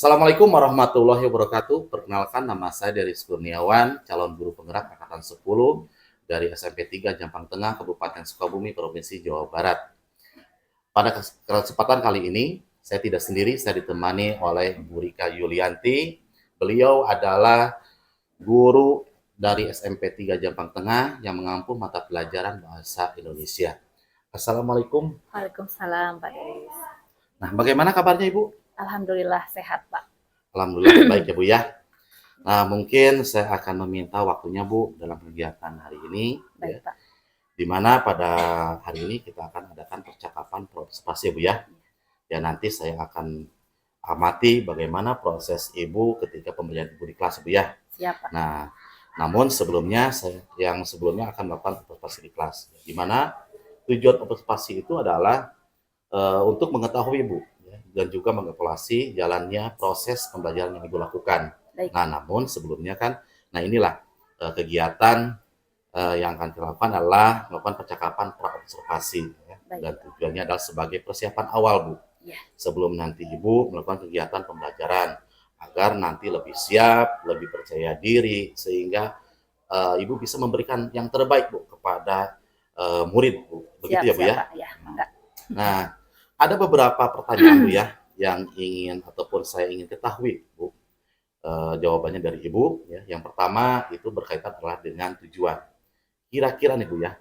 Assalamualaikum warahmatullahi wabarakatuh. Perkenalkan, nama saya Deris Kurniawan, calon guru penggerak angkatan 10 dari SMP 3 Jampang Tengah, Kabupaten Sukabumi, Provinsi Jawa Barat. Pada kesempatan kali ini, saya tidak sendiri, saya ditemani oleh Bu Rika Yulianti. Beliau adalah guru dari SMP 3 Jampang Tengah yang mengampu mata pelajaran Bahasa Indonesia. Assalamualaikum. Waalaikumsalam, Pak Deris. Nah, bagaimana kabarnya Ibu? Alhamdulillah sehat, Pak. Alhamdulillah baik ya Bu ya. Nah, mungkin saya akan meminta waktunya Bu dalam kegiatan hari ini, Baik, ya, Pak. di mana pada hari ini kita akan adakan percakapan partisipasi ya Bu ya. Ya nanti saya akan amati bagaimana proses Ibu ketika pembelajaran Ibu di kelas Bu ya. Siap, Pak. Nah, namun sebelumnya yang sebelumnya akan melakukan observasi di kelas, di mana tujuan observasi itu adalah untuk mengetahui Bu ya, dan juga mengevaluasi jalannya proses pembelajaran yang Ibu lakukan. Baik. Nah, namun sebelumnya kan, nah inilah kegiatan yang akan dilakukan adalah melakukan percakapan praobservasi ya. Dan tujuannya adalah sebagai persiapan awal Bu ya, sebelum nanti Ibu melakukan kegiatan pembelajaran agar nanti lebih siap, lebih percaya diri sehingga Ibu bisa memberikan yang terbaik Bu kepada murid Bu. Begitu ya Bu ya. Ya, nah, ada beberapa pertanyaan Bu ya yang ingin ataupun saya ingin ketahui Bu. Jawabannya dari Ibu ya. Yang pertama itu berkaitan adalah dengan tujuan. Kira-kira nih Bu ya,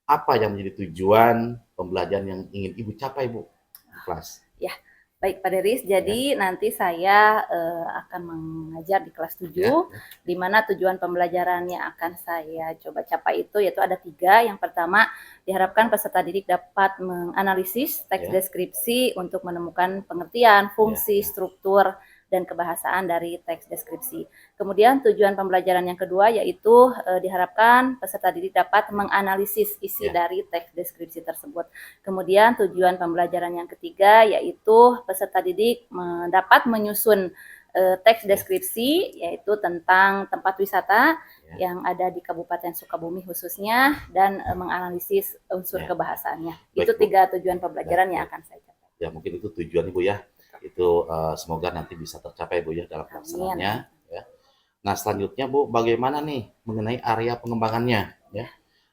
apa yang menjadi tujuan pembelajaran yang ingin Ibu capai Bu di kelas? Ya, baik Pak Deris. Jadi nanti saya akan mengajar di kelas 7, di mana tujuan pembelajarannya akan saya coba capai itu yaitu ada 3. Yang pertama, diharapkan peserta didik dapat menganalisis teks deskripsi untuk menemukan pengertian, fungsi, struktur, dan kebahasaan dari teks deskripsi. Kemudian tujuan pembelajaran yang kedua yaitu diharapkan peserta didik dapat menganalisis isi dari teks deskripsi tersebut. Kemudian tujuan pembelajaran yang ketiga yaitu peserta didik dapat menyusun teks deskripsi yaitu tentang tempat wisata yang ada di Kabupaten Sukabumi khususnya dan menganalisis unsur kebahasaannya. Itu 3 tujuan pembelajaran yang akan saya capai. Ya mungkin itu tujuan Ibu ya. Itu semoga nanti bisa tercapai Bu ya dalam pelaksanaannya ya. Nah, selanjutnya Bu, bagaimana nih mengenai area pengembangannya ya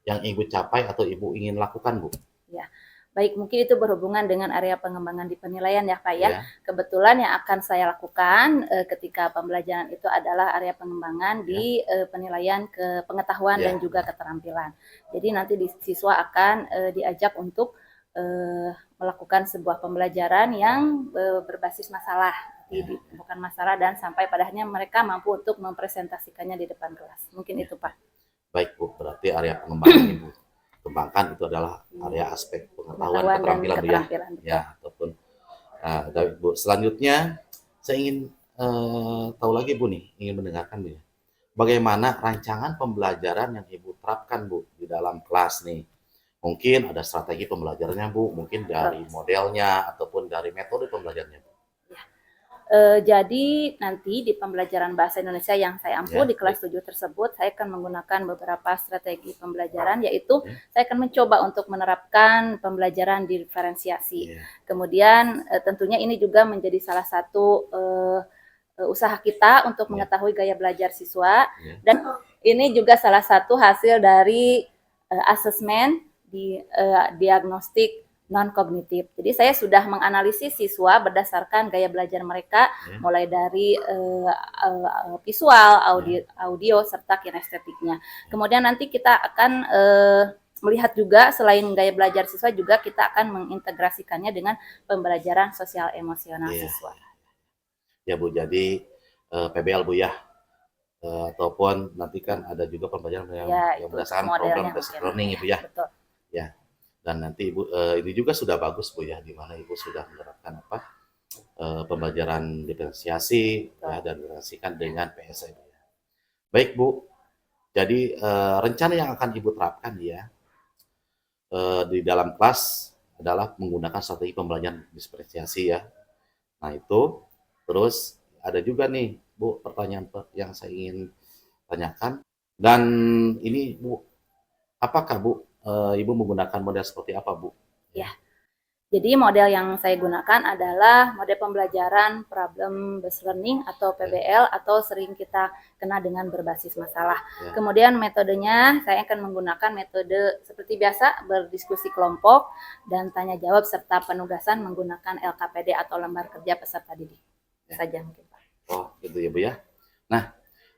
yang Ibu capai atau Ibu ingin lakukan Bu? Ya. Baik, mungkin itu berhubungan dengan area pengembangan di penilaian ya Pak ya. Kebetulan yang akan saya lakukan ketika pembelajaran itu adalah area pengembangan di penilaian ke pengetahuan dan juga keterampilan. Jadi nanti siswa akan diajak untuk melakukan sebuah pembelajaran yang berbasis masalah, bukan masalah, dan sampai padanya mereka mampu untuk mempresentasikannya di depan kelas. Mungkin itu Pak. Baik Bu, berarti area pengembangan Ibu kembangkan itu adalah area aspek pengetahuan keterampilan Bu ya, ataupun Bu. Selanjutnya saya ingin tahu lagi Bu nih, ingin mendengarkan Bu ya. Bagaimana rancangan pembelajaran yang Ibu terapkan Bu di dalam kelas nih? Mungkin ada strategi pembelajarannya Bu, mungkin dari modelnya ataupun dari metode pembelajarannya Bu. Jadi nanti di pembelajaran bahasa Indonesia yang saya ampu di kelas 7 tersebut, saya akan menggunakan beberapa strategi pembelajaran, yaitu saya akan mencoba untuk menerapkan pembelajaran diferensiasi. Kemudian tentunya ini juga menjadi salah satu usaha kita untuk mengetahui gaya belajar siswa, dan ini juga salah satu hasil dari asesmen di diagnostik non-kognitif. Jadi saya sudah menganalisis siswa berdasarkan gaya belajar mereka, mulai dari visual, audio, serta kinestetiknya. Kemudian nanti kita akan melihat juga selain gaya belajar siswa juga kita akan mengintegrasikannya dengan pembelajaran sosial emosional siswa. Ya Bu, jadi PBL Bu ya, ataupun nanti kan ada juga pembelajaran yang berdasarkan program basic learning Ibu ya. Betul. Ya. Dan nanti Ibu ini juga sudah bagus Bu ya, di mana Ibu sudah menerapkan pembelajaran diferensiasi ya, dan direkomendasikan dengan PSI Bu ya. Baik Bu, jadi rencana yang akan Ibu terapkan ya di dalam kelas adalah menggunakan strategi pembelajaran diferensiasi ya. Nah itu, terus ada juga nih Bu pertanyaan yang saya ingin tanyakan, dan ini Bu, apakah Bu Ibu menggunakan model seperti apa Bu? Ya, Jadi model yang saya gunakan adalah model pembelajaran problem based learning atau PBL atau sering kita kenal dengan berbasis masalah. Ya. Kemudian metodenya saya akan menggunakan metode seperti biasa berdiskusi kelompok dan tanya jawab serta penugasan menggunakan LKPD atau lembar kerja peserta didik. Ya. Saja mungkin Pak. Oh gitu ya Bu ya. Nah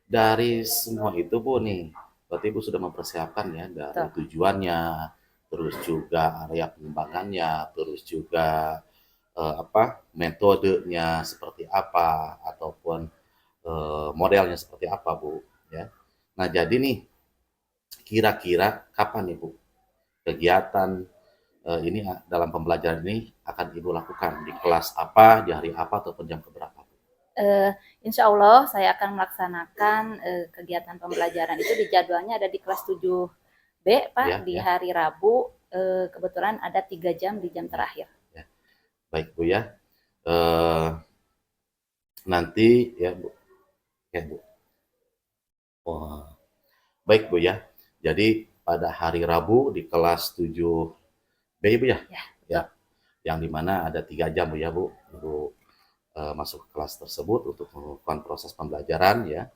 dari semua itu Bu nih, berarti Ibu sudah mempersiapkan ya dari tujuannya, terus juga area pengembangannya, terus juga metodenya seperti apa ataupun modelnya seperti apa Bu ya. Nah jadi nih kira-kira kapan nih Bu kegiatan ini dalam pembelajaran ini akan Ibu lakukan di kelas apa, di hari apa ataupun jam keberapa Bu? Insya Allah saya akan melaksanakan kegiatan pembelajaran itu di jadwalnya ada di kelas 7B Pak Ya, di ya. hari Rabu. Kebetulan ada 3 jam di jam terakhir. Ya. Baik Bu ya. Nanti ya Bu. Ya Bu. Wah. Baik Bu ya. Jadi pada hari Rabu di kelas 7B Bu ya. Ya. Ya. Yang dimana ada 3 jam Bu ya Bu. Ibu masuk ke kelas tersebut untuk melakukan proses pembelajaran ya.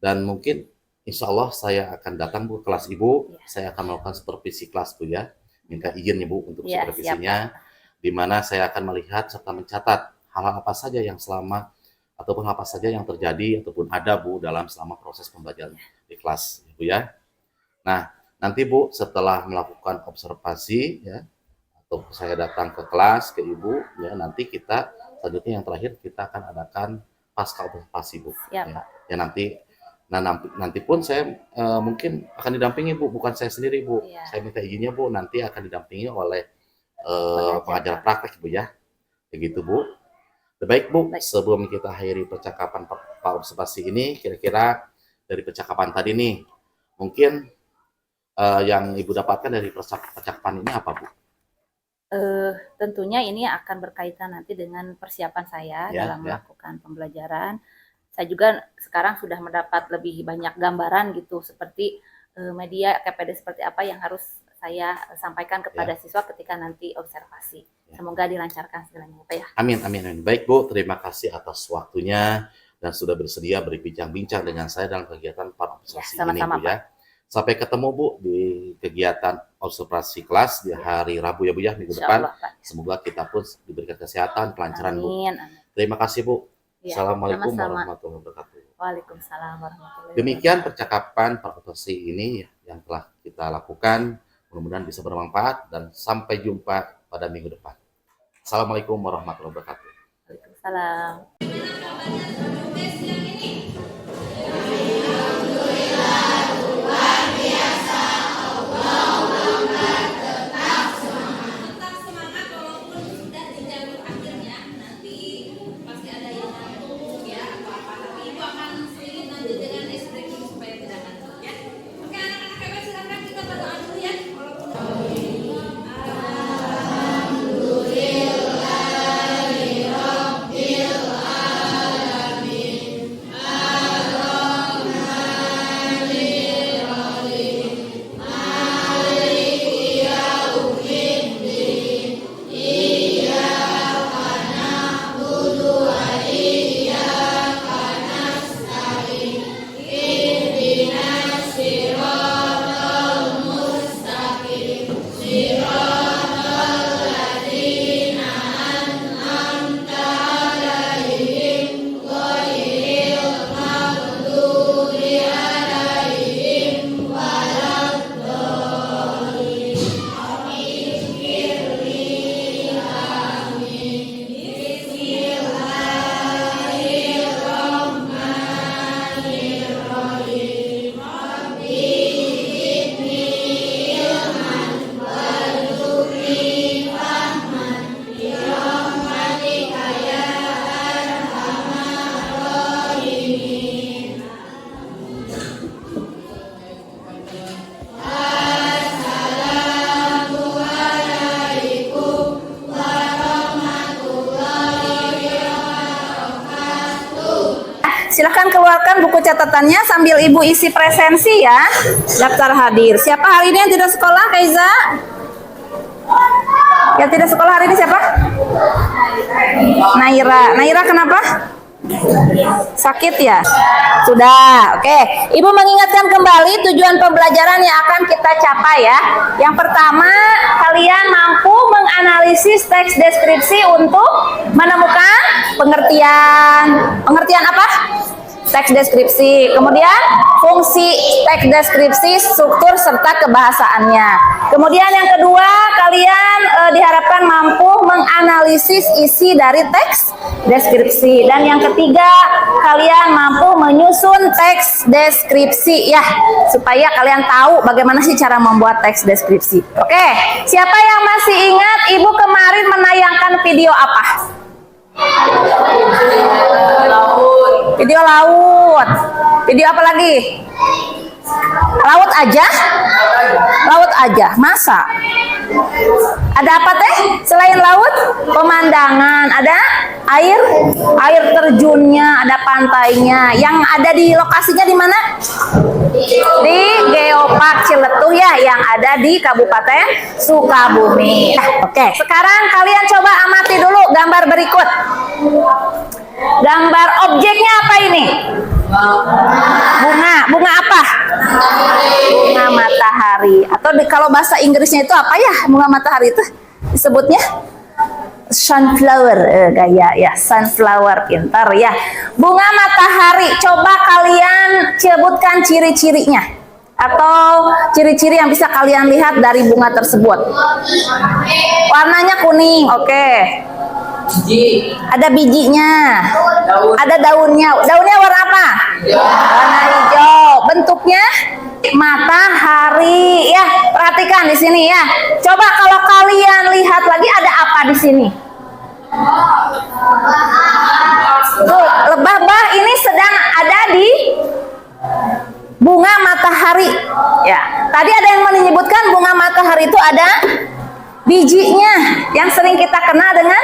Dan mungkin insya Allah saya akan datang Bu ke kelas Ibu. Ya. Saya akan melakukan supervisi kelas Bu ya. Minta izin ya Bu untuk Ya, supervisinya. Di mana saya akan melihat serta mencatat hal-hal apa saja yang selama ataupun apa saja yang terjadi ataupun ada Bu dalam selama proses pembelajaran di kelas Bu ya. Nah, nanti Bu setelah melakukan observasi ya atau saya datang ke kelas ke Ibu ya, nanti kita selanjutnya yang terakhir kita akan adakan pasca observasi Bu. Ya, ya nanti pun saya mungkin akan didampingi Bu, bukan saya sendiri Bu. Ya. Saya minta izinnya Bu, nanti akan didampingi oleh pengajar praktek Bu ya. Begitu Bu. Baik Bu, sebelum kita akhiri percakapan Pak observasi ini, kira-kira dari percakapan tadi nih, mungkin yang Ibu dapatkan dari percakapan ini apa Bu? Tentunya ini akan berkaitan nanti dengan persiapan saya dalam melakukan pembelajaran. Saya juga sekarang sudah mendapat lebih banyak gambaran gitu, seperti media KPD seperti apa yang harus saya sampaikan kepada siswa ketika nanti observasi. Semoga dilancarkan segalanya Pak ya. Amin, amin, amin. Baik Bu, terima kasih atas waktunya dan sudah bersedia berbincang-bincang dengan saya dalam kegiatan observasi ini Bu ya. Sampai ketemu Bu di kegiatan observasi kelas di hari Rabu ya Bu ya, minggu depan. Semoga kita pun diberikan kesehatan, kelancaran Bu. Terima kasih Bu. Ya, Assalamualaikum warahmatullahi wabarakatuh. Waalaikumsalam warahmatullahi wabarakatuh. Demikian percakapan observasi ini yang telah kita lakukan. Mudah-mudahan bisa bermanfaat dan sampai jumpa pada minggu depan. Assalamualaikum warahmatullahi wabarakatuh. Waalaikumsalam. Silahkan keluarkan buku catatannya sambil Ibu isi presensi ya. Daftar hadir. Siapa hari ini yang tidak sekolah, Kaiza? Yang tidak sekolah hari ini siapa? Naira. Naira kenapa? Sakit ya? Sudah, oke. Ibu mengingatkan kembali tujuan pembelajaran yang akan kita capai ya. Yang pertama, kalian mampu menganalisis teks deskripsi untuk menemukan pengertian. Pengertian apa? Teks deskripsi. Kemudian fungsi teks deskripsi, struktur serta kebahasaannya. Kemudian yang kedua, kalian diharapkan mampu menganalisis isi dari teks deskripsi. Dan yang ketiga, kalian mampu menyusun teks deskripsi ya, supaya kalian tahu bagaimana sih cara membuat teks deskripsi. Oke, siapa yang masih ingat Ibu kemarin menayangkan video apa? Video laut. Video apa lagi? Laut aja? Laut aja. Masa? Ada apa teh? Selain laut, pemandangan, ada air terjunnya, ada pantainya. Yang ada di lokasinya di mana? Di Geopark Ciletuh ya, yang ada di Kabupaten Sukabumi. Nah, oke. Sekarang kalian coba amati dulu gambar berikut. Gambar objeknya apa ini? Bunga apa? Bunga matahari. Atau kalau bahasa Inggrisnya itu apa ya? Bunga matahari itu disebutnya sunflower, gaya ya, sunflower, pintar ya. Bunga matahari. Coba kalian sebutkan ciri-cirinya atau ciri-ciri yang bisa kalian lihat dari bunga tersebut. Warnanya kuning, oke. Ada bijinya, ada daunnya. Daunnya warna apa? Warna hijau. Bentuknya matahari ya. Perhatikan di sini ya. Coba kalau kalian lihat lagi, ada apa di sini? Tuh, lebah ini sedang ada di bunga matahari. Ya, tadi ada yang menyebutkan bunga matahari itu ada bijinya yang sering kita kenal dengan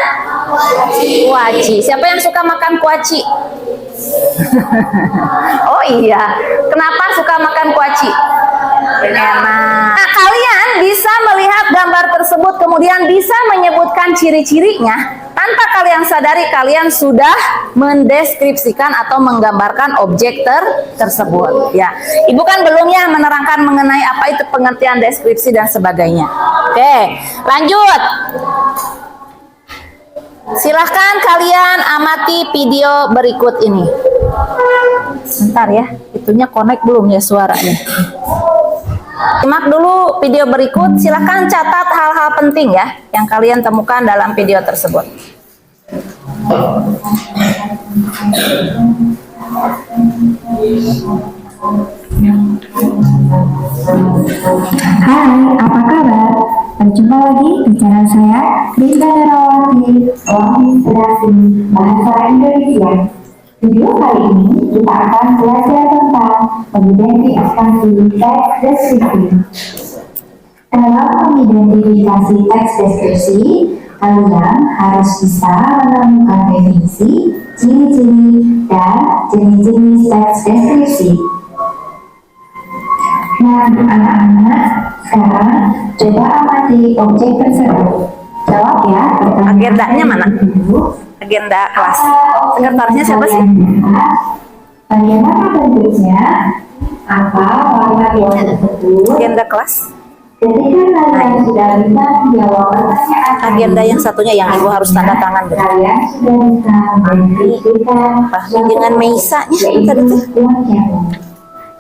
kuaci. Siapa yang suka makan kuaci? Oh iya, kenapa suka makan kuaci? Enak. Nah, kalian bisa melihat gambar tersebut, kemudian bisa menyebutkan ciri-cirinya. Tanpa kalian sadari, kalian sudah mendeskripsikan atau menggambarkan objek tersebut. Ya, Ibu kan belum ya menerangkan mengenai apa itu pengertian deskripsi dan sebagainya. Oke, lanjut. Silahkan kalian amati video berikut ini. Bentar ya, itunya connect belum ya suaranya. Simak dulu video berikut, silahkan catat hal-hal penting ya yang kalian temukan dalam video tersebut. Hai, apa kabar? Berjumpa lagi di channel saya, Rinda Darawati, Inspirasi Bahasa Indonesia. Video kali ini kita akan belajar tentang mengidentifikasi teks deskripsi. Dalam mengidentifikasi teks deskripsi, kalian harus bisa menemukan definisi, ciri-ciri, dan jenis-jenis teks deskripsi. Nah, anak-anak, sekarang coba amati objek tersebut. Jawab ya pertanyaan. Agendanya mana? Agenda kelas. Sekretarisnya siapa sih? Bagaimana bentuknya? Apa warna kelas tersebut? Agenda kelas. Ketika kalian sudah bisa menjawab pertanyaan Agenda yang satunya yang Ibu harus tanda tangan. kalian sudah bisa mendeskripsikan Fahmi dengan Meisanya tadi tuh.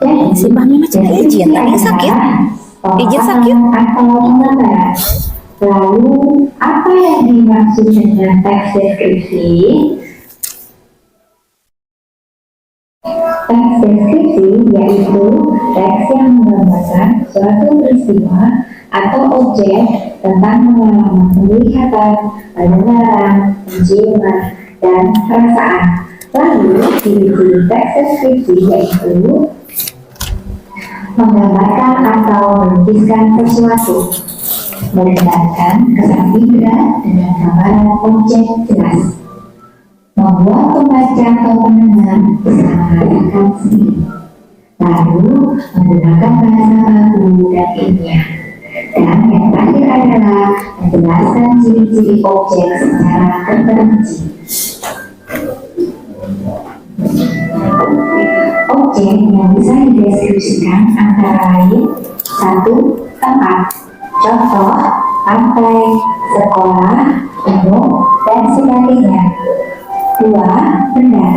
Jadi, Si Fahmi macam izin, tadi sakit. Izin sakit. Atau penggambaran. Lalu, apa yang dimaksud dengan teks deskripsi? Teks deskripsi yaitu teks yang menggambarkan suatu peristiwa atau objek tentang pengalaman penglihatan, pendengaran, penciuman, dan perasaan. Lalu, ciri-ciri teks deskripsi yaitu menggambarkan atau melukiskan sesuatu, menggambarkan kesan indera dengan gambaran objek jelas, membuat pembaca atau pendengar bisa merasakan sendiri, lalu menggunakan bahasa baku dan ilmiah. Dan yang terakhir adalah menjelaskan ciri-ciri objek secara terperinci. Objek yang bisa dideskripsikan antara lain: 1. Tempat, contoh pantai, sekolah, gunung, dan sebagainya. 2. Benda,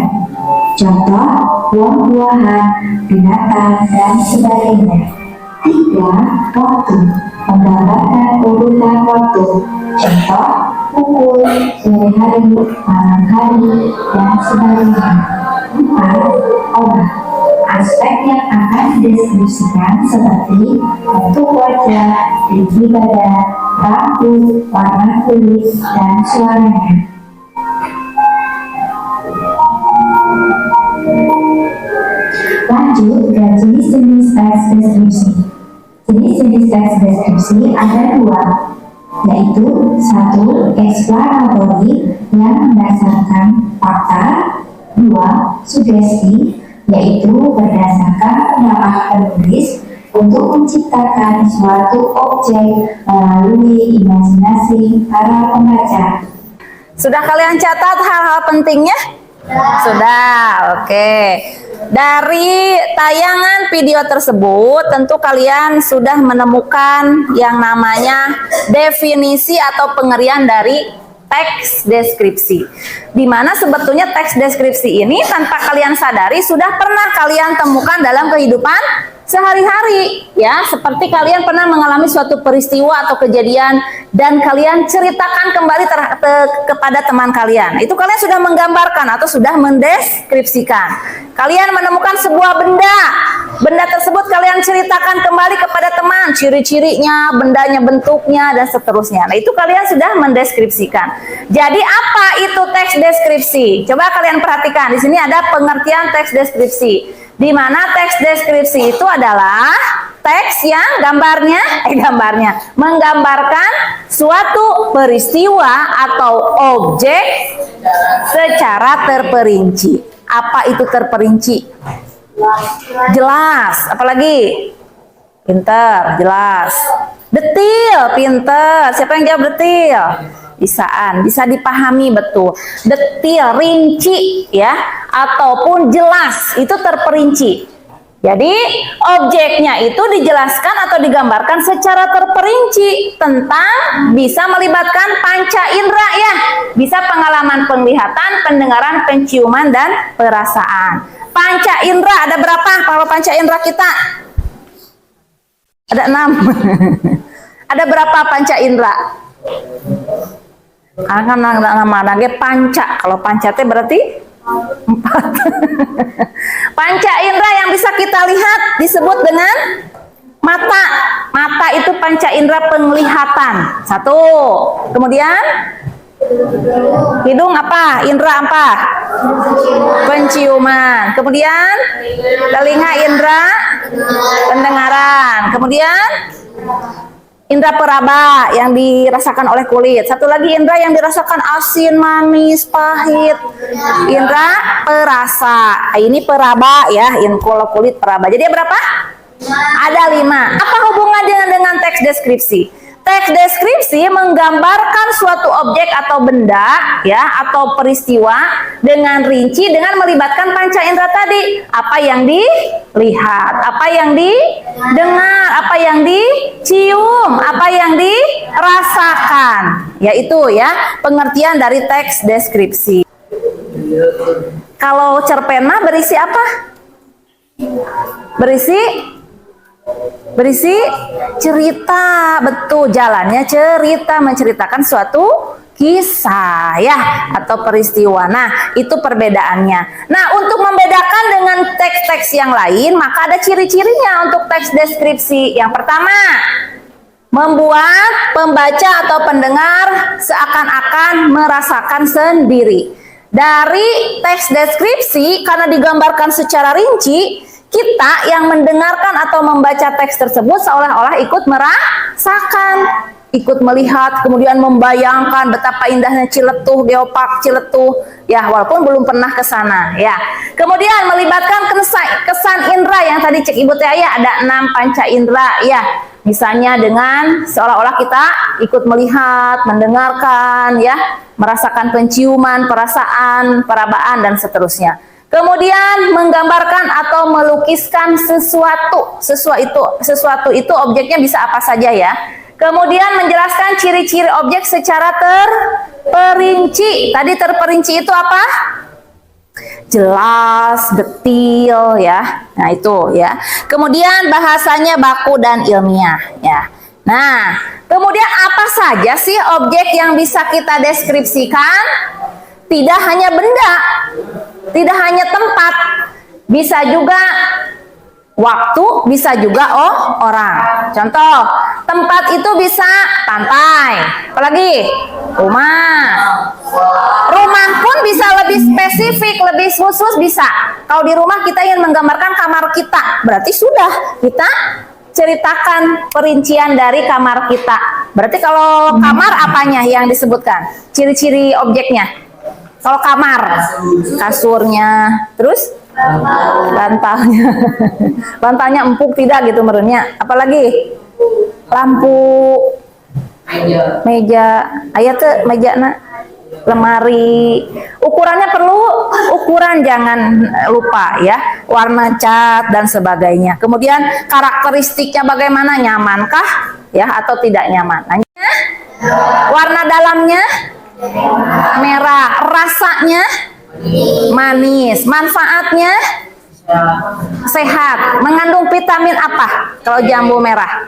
contoh buah-buahan, binatang, dan sebagainya. 3. Waktu, menggambarkan urutan waktu, contoh pukul, sore hari, malam hari, dan sebagainya. 4. Orang, aspek yang akan dideskripsikan seperti bentuk wajah, tinggi badan, rambut, warna kulit, dan suaranya. Lanjut ke jenis-jenis teks deskripsi. Jenis-jenis teks deskripsi ada 2, yaitu 1. Explanatory yang berdasarkan fakta. 2. Sugesti, yaitu berdasarkan pendapat penulis untuk menciptakan suatu objek melalui imajinasi para pembaca. Sudah kalian catat hal-hal pentingnya? Sudah, oke. Dari tayangan video tersebut, tentu kalian sudah menemukan yang namanya definisi atau pengerian dari teks deskripsi. Dimana sebetulnya teks deskripsi ini tanpa kalian sadari sudah pernah kalian temukan dalam kehidupan sehari-hari, ya, seperti kalian pernah mengalami suatu peristiwa atau kejadian dan kalian ceritakan kembali kepada teman kalian. Itu kalian sudah menggambarkan atau sudah mendeskripsikan. Kalian menemukan sebuah benda. Benda tersebut kalian ceritakan kembali kepada teman, ciri-cirinya, bendanya, bentuknya, dan seterusnya. Nah, itu kalian sudah mendeskripsikan. Jadi apa itu teks deskripsi? Coba kalian perhatikan. Di sini ada pengertian teks deskripsi. Di mana teks deskripsi itu adalah teks yang gambarnya menggambarkan suatu peristiwa atau objek secara terperinci. Apa itu terperinci? Jelas. Apalagi? Pinter, jelas. Detil, pinter. Siapa yang jawab detil? Bisaan, bisa dipahami betul. Detil, rinci, ya, ataupun jelas, itu terperinci. Jadi objeknya itu dijelaskan atau digambarkan secara terperinci tentang bisa melibatkan panca indera, ya, bisa pengalaman penglihatan, pendengaran, penciuman, dan perasaan. Panca indera ada berapa? Kalau panca indera kita ada 6. Ada berapa panca indera? Akan nama panca. Kalau panca itu berarti 4. Panca indera yang bisa kita lihat disebut dengan mata. Mata itu panca indera penglihatan. 1. Kemudian hidung apa? Indera apa? Penciuman. Kemudian telinga indera pendengaran. Kemudian indra peraba yang dirasakan oleh kulit. Satu lagi indra yang dirasakan asin, manis, pahit. Indra perasa. Ini peraba, ya. Kalau kulit peraba. Jadi berapa? Ada 5. Apa hubungannya dengan teks deskripsi? Teks deskripsi menggambarkan suatu objek atau benda, ya, atau peristiwa dengan rinci dengan melibatkan panca indera tadi. Apa yang dilihat, apa yang didengar, apa yang dicium, apa yang dirasakan. Yaitu, ya, pengertian dari teks deskripsi. Kalau cerpen mah berisi apa? Berisi cerita, betul, jalannya cerita, menceritakan suatu kisah, ya, atau peristiwa. Nah, itu perbedaannya. Nah, untuk membedakan dengan teks-teks yang lain, maka ada ciri-cirinya untuk teks deskripsi. Yang pertama, membuat pembaca atau pendengar seakan-akan merasakan sendiri. Dari teks deskripsi, karena digambarkan secara rinci, kita yang mendengarkan atau membaca teks tersebut seolah-olah ikut merasakan, ikut melihat, kemudian membayangkan betapa indahnya Ciletuh, Geopark Ciletuh, ya, walaupun belum pernah ke sana, ya. Kemudian melibatkan kesan indera yang tadi cek Ibu Teh ya, ada 6 panca indera, ya. Misalnya dengan seolah-olah kita ikut melihat, mendengarkan, ya, merasakan penciuman, perasaan, perabaan, dan seterusnya. Kemudian menggambarkan atau melukiskan sesuatu. Sesuatu itu objeknya bisa apa saja ya. Kemudian menjelaskan ciri-ciri objek secara terperinci. Tadi terperinci itu apa? Jelas, detil ya. Nah, itu ya. Kemudian bahasanya baku dan ilmiah ya. Nah, kemudian apa saja sih objek yang bisa kita deskripsikan? Tidak hanya benda, tidak hanya tempat, bisa juga waktu, bisa juga orang. Contoh, tempat itu bisa pantai, apalagi rumah. Rumah pun bisa lebih spesifik, lebih khusus bisa. Kalau di rumah kita ingin menggambarkan kamar kita, berarti sudah kita ceritakan perincian dari kamar kita. Berarti kalau kamar apanya yang disebutkan? Ciri-ciri objeknya. Kalau kamar, kasurnya, terus bantalnya, bantalnya empuk tidak gitu merenya. Apalagi lampu, meja, ayat tuh meja nak, lemari. Ukurannya perlu ukuran, jangan lupa ya, warna cat dan sebagainya. Kemudian karakteristiknya bagaimana, nyamankah ya atau tidak nyaman. Warna dalamnya merah, rasanya manis, manfaatnya sehat. Mengandung vitamin apa? Kalau jambu merah,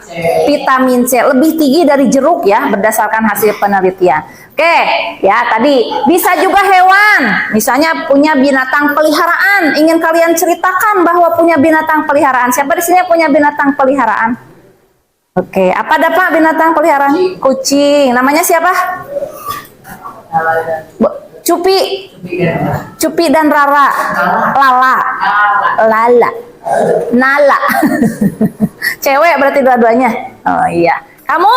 vitamin C, lebih tinggi dari jeruk ya, berdasarkan hasil penelitian. Oke, ya tadi bisa juga hewan, misalnya punya binatang peliharaan. Ingin kalian ceritakan bahwa punya binatang peliharaan. Siapa di sini punya binatang peliharaan? Oke, apa dapat binatang peliharaan? Kucing. Namanya siapa? Cupi, Cupi dan Rara, Lala, Nala. Cewek berarti dua-duanya. Oh iya. Kamu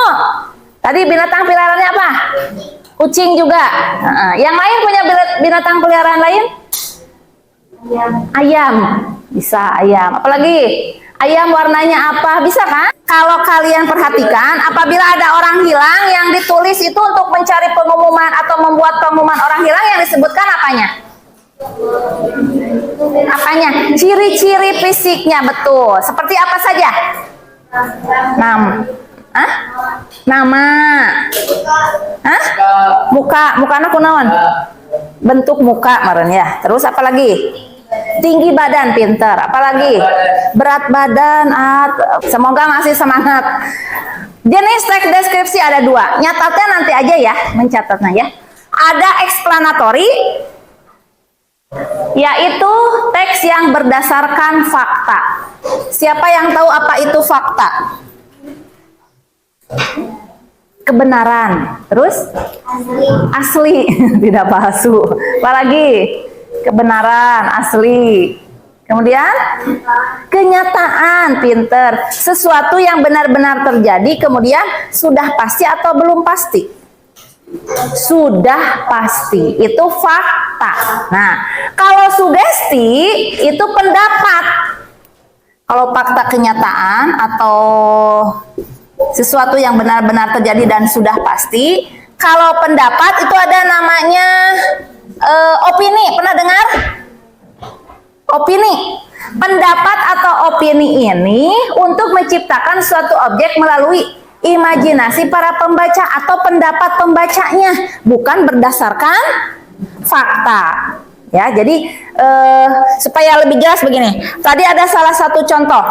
tadi binatang peliharaannya apa? Kucing juga. Yang lain punya binatang peliharaan lain? Ayam. Bisa ayam. Apalagi? Ayam warnanya apa? Bisa kan? Kalau kalian perhatikan, apabila ada orang hilang yang ditulis itu untuk mencari pengumuman atau membuat pengumuman orang hilang, yang disebutkan apanya? Apanya? Ciri-ciri fisiknya, betul. Seperti apa saja? Nama. Muka anak kunaon? Bentuk muka meren ya. Terus apa lagi? Tinggi badan, pinter. Apalagi? Berat badan. Semoga masih semangat. Jenis teks deskripsi ada dua. Nyatatnya nanti aja ya, mencatatnya ya. Ada explanatory, yaitu teks yang berdasarkan fakta. Siapa yang tahu apa itu fakta? Kebenaran. Terus? Asli. Tidak palsu. Apalagi? Kebenaran, asli. Kemudian kenyataan, pinter. Sesuatu yang benar-benar terjadi, kemudian sudah pasti atau belum pasti? Sudah pasti, itu fakta. Nah, kalau sugesti itu pendapat. Kalau fakta kenyataan atau sesuatu yang benar-benar terjadi dan sudah pasti. Kalau pendapat itu ada namanya opini. Pernah dengar? Opini. Pendapat atau opini ini untuk menciptakan suatu objek melalui imajinasi para pembaca atau pendapat pembacanya, bukan berdasarkan fakta. Ya, jadi supaya lebih jelas begini. Tadi ada salah satu contoh.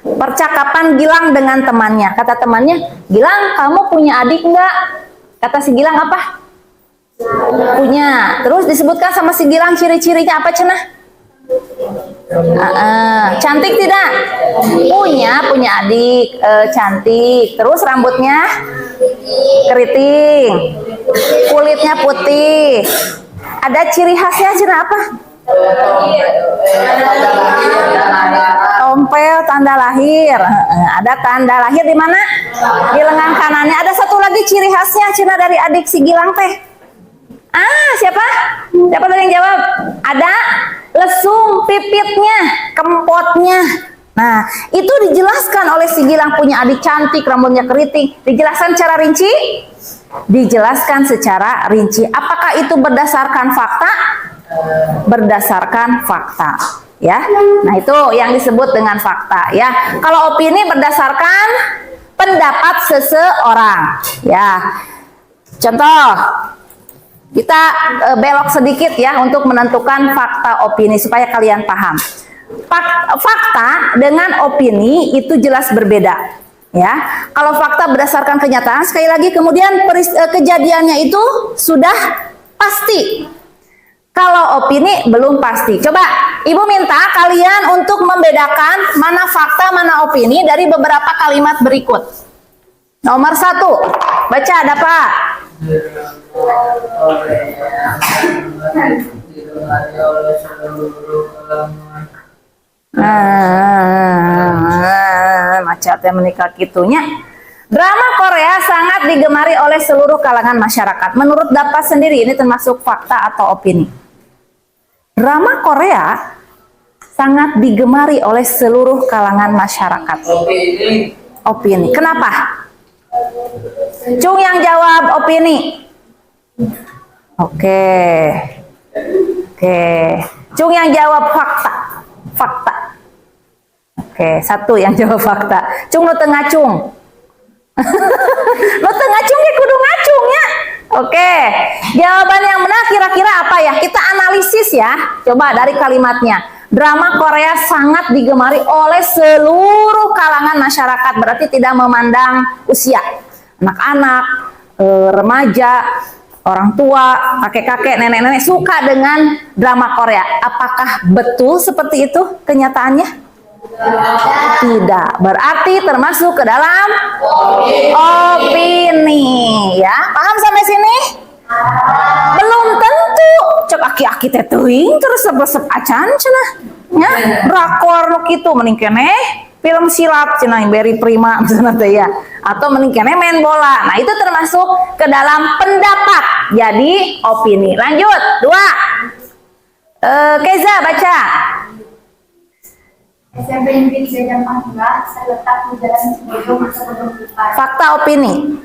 Percakapan Gilang dengan temannya. Kata temannya, "Gilang, kamu punya adik enggak?" Kata si Gilang, "Apa?" "Punya." Terus disebutkan sama si Gilang ciri-cirinya apa, cenah? Cantik tidak? Punya adik, cantik. Terus rambutnya keriting, kulitnya putih. Ada ciri khasnya, cenah apa? Tompel, tanda lahir. Ada tanda lahir di mana? Di lengan kanannya. Ada satu lagi ciri khasnya, cina dari adik si Gilang teh. Siapa? Siapa tadi yang jawab? Ada lesung pipitnya, kempotnya. Nah, itu dijelaskan oleh si Gilang punya adik cantik, rambutnya keriting. Dijelaskan secara rinci? Dijelaskan secara rinci. Apakah itu berdasarkan fakta? Berdasarkan fakta, ya. Nah, itu yang disebut dengan fakta, ya. Kalau opini berdasarkan pendapat seseorang, ya. Contoh, kita belok sedikit ya untuk menentukan fakta opini supaya kalian paham. Fakta dengan opini itu jelas berbeda, ya. Kalau fakta berdasarkan kenyataan, sekali lagi kemudian kejadiannya itu sudah pasti. Kalau opini belum pasti. Coba Ibu minta kalian untuk membedakan mana fakta, mana opini dari beberapa kalimat berikut. Nomor 1, baca, ada apa? Macetnya menikah kitunya. Drama Korea sangat digemari oleh seluruh kalangan masyarakat. Menurut Dapat sendiri, ini termasuk fakta atau opini? Drama Korea sangat digemari oleh seluruh kalangan masyarakat. Opini. Kenapa? Cung yang jawab opini. Oke. Cung yang jawab fakta. Fakta. Oke, 1 yang jawab fakta. Cung nu teu ngacung. Lu teu ngacung ya kudu ngacung ya. Oke. Jawaban yang benar kira-kira apa ya? Kita analisis ya. Coba dari kalimatnya. Drama Korea sangat digemari oleh seluruh kalangan masyarakat. Berarti tidak memandang usia. Anak-anak, remaja, orang tua, kakek-kakek, nenek-nenek suka dengan drama Korea. Apakah betul seperti itu kenyataannya? Tidak. Berarti termasuk ke dalam opini, ya. Paham sampai sini? Belum tentu. Cek aki-aki teh teuing terus resep acan cenah. Ya, rakor nu kitu mending keneh film silat cenah beri prima misalnya teh ya. Atau mending keneh main bola. Nah, itu termasuk ke dalam pendapat. Jadi opini. Lanjut, 2. Keza baca. SMP Negeri 3 Jampang Tengah, saya letak di Jalan Ciboyo, Masa Bodong 4. Fakta opini.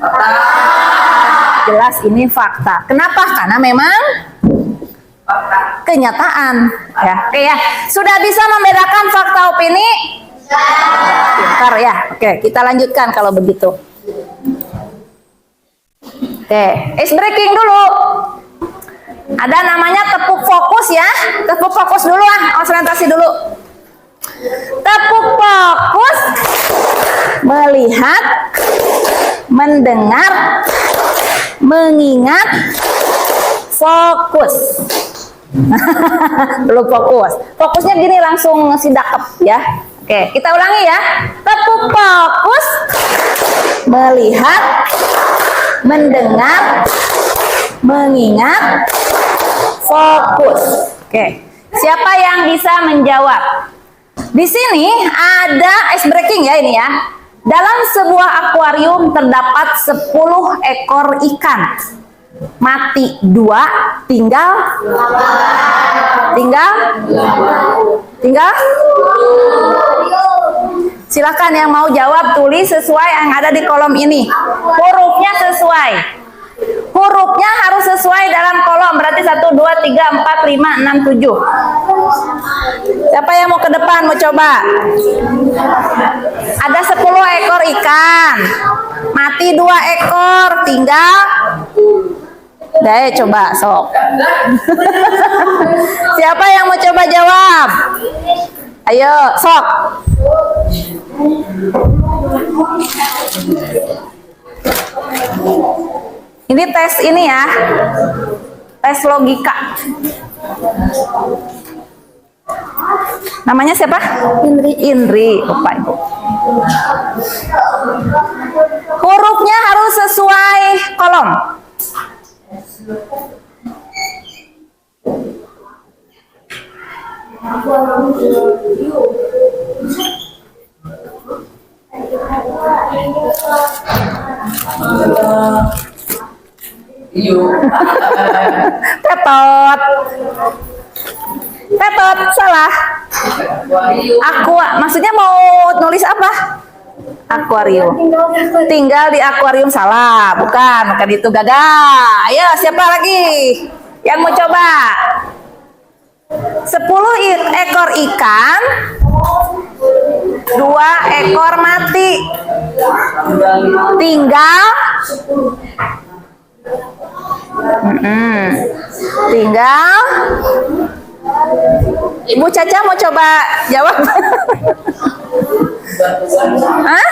Jelas ini fakta. Kenapa? Karena memang kenyataan. Ya, oke ya. Sudah bisa membedakan fakta opini? Pintar ya. Oke, kita lanjutkan kalau begitu. Oke, ice breaking dulu. Ada namanya tepuk fokus ya. Tepuk fokus dulu ah, konsentrasi dulu. Tepuk fokus, melihat, mendengar, mengingat, fokus. Belum fokus. Fokusnya gini langsung sidakep ya. Oke, kita ulangi ya. Tepuk fokus, melihat, mendengar, mengingat, fokus. Oke, siapa yang bisa menjawab? Di sini ada ice breaking ya ini ya. Dalam sebuah akuarium terdapat 10 ekor ikan. Mati 2, tinggal silakan yang mau jawab tulis sesuai yang ada di kolom ini. Hurufnya sesuai. Hurufnya harus sesuai dalam kolom. Berarti 1, 2, 3, 4, 5, 6, 7. Siapa yang mau ke depan mau coba? Ada 10 ekor ikan. Mati 2 ekor, tinggal deh coba sok. Siapa yang mau coba jawab? Ayo sok. Ini tes ini ya. Tes logika. Namanya siapa? Indri. Bapak Ibu. Hurufnya harus sesuai kolom. Tetot. Tetot, salah. Maksudnya mau nulis apa? Akuarium. Tinggal di akuarium, salah. Bukan itu, gagal. Ayo, siapa lagi yang mau coba? 10 ekor ikan, 2 ekor mati. Tinggal Ibu Caca mau coba jawab? Hah?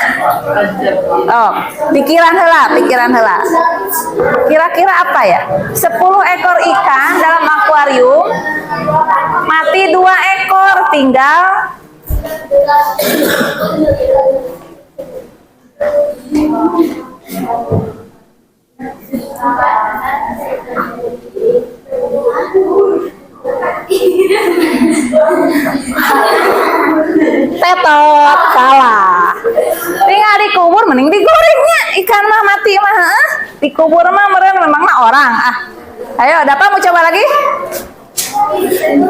Oh, pikiran heula. Kira-kira apa ya? 10 ekor ikan dalam akuarium, mati 2 ekor, tinggal tetot, salah. Tinggal dikubur, mending digorengnya. Ikan mah mati mah, dikubur mah memang mah orang. Ayo, Dapat mau coba lagi?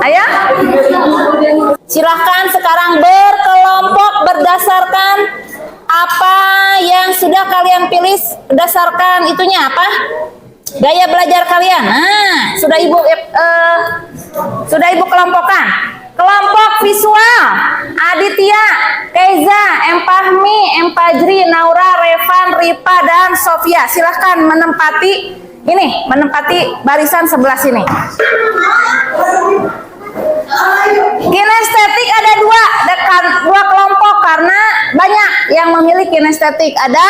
Ayo. Silahkan sekarang berkelompok berdasarkan apa yang sudah kalian pilih, berdasarkan itunya apa? Gaya belajar kalian. Sudah ibu kelompokkan. Kelompok visual, Aditya, Keiza, Empahmi, Empajri, Naura, Revan, Ripa, dan Sofia. Silahkan menempati barisan sebelah sini. Kinestetik ada dua kelompok karena banyak yang memilih kinestetik. Ada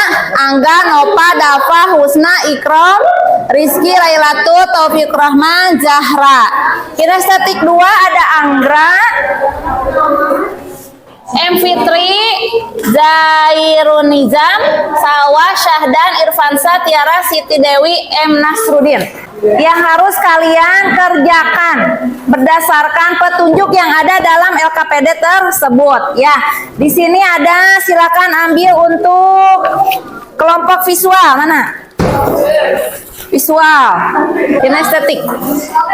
Angga, Nova, Dafa, Husna, Ikrom, Rizky, Lailatu, Taufik Rahman, Zahra. Kinestetik 2 ada Anggra, M. Fitri, Zairun Nizam, Sawa, Syahdan, Irfansa, Tiara, Siti Dewi, M. Nasrudin. Yang harus kalian kerjakan berdasarkan petunjuk yang ada dalam LKPD tersebut. Ya, di sini ada, silakan ambil untuk kelompok visual. Mana? Visual, kinestetik.